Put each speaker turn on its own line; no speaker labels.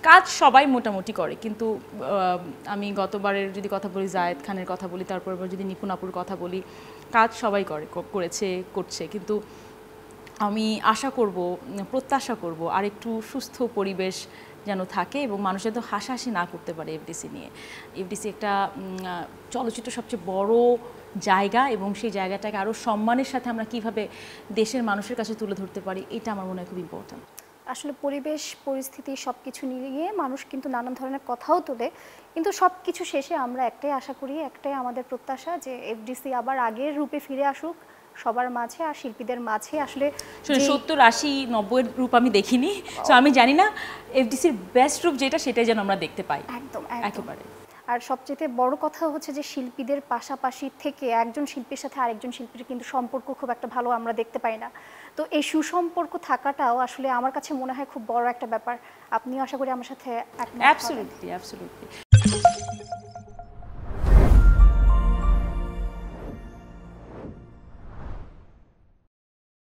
কাজ সবাই মোটামুটি করে, কিন্তু আমি গতবারের যদি কথা বলি, জায়েদ খানের কথা বলি, তারপর যদি নিপুণ আপুর কথা বলি, কাজ সবাই করেছে, করছে। কিন্তু আমি আশা করব, প্রত্যাশা করব আর একটু সুস্থ পরিবেশ যেন থাকে এবং মানুষ যেন হাসাহাসি না করতে পারে এফডিসি নিয়ে। এফডিসি একটা চলচ্চিত্র সবচেয়ে বড় জায়গা, এবং সেই জায়গাটাকে আরও সম্মানের সাথে আমরা কিভাবে দেশের মানুষের কাছে তুলে ধরতে পারি, এটা আমার মনে হয় খুব ইম্পর্ট্যান্ট।
আসলে পরিবেশ পরিস্থিতি সব কিছু নিয়ে মানুষ কিন্তু নানান ধরনের কথাও তোলে, কিন্তু সব কিছু শেষে আমরা একটাই আশা করি, একটাই আমাদের প্রত্যাশা যে এফডিসি আবার আগের রূপে ফিরে আসুক সবার মাঝে আর শিল্পীদের মাঝে। আসলে
70, 80, 90-এর রূপ আমি দেখিনি, তো আমি জানি না এফডিসির বেস্ট রূপ যেটা, সেটাই যেন আমরা দেখতে পাই।
একদম
একেবারে।
আর সবচেয়ে বড় কথা হচ্ছে যে শিল্পীদের পাশাপাশি থেকে একজন শিল্পীর সাথে আরেকজন শিল্পীর কিন্তু সম্পর্ক খুব একটা ভালো আমরা দেখতে পাই না। তো এই সুসম্পর্ক থাকাটাও আসলে আমার কাছে মনে হয় খুব বড় একটা ব্যাপার। আপনিও আশা করি আমার সাথে একমত হবেন।
অ্যাবসলিউটলি।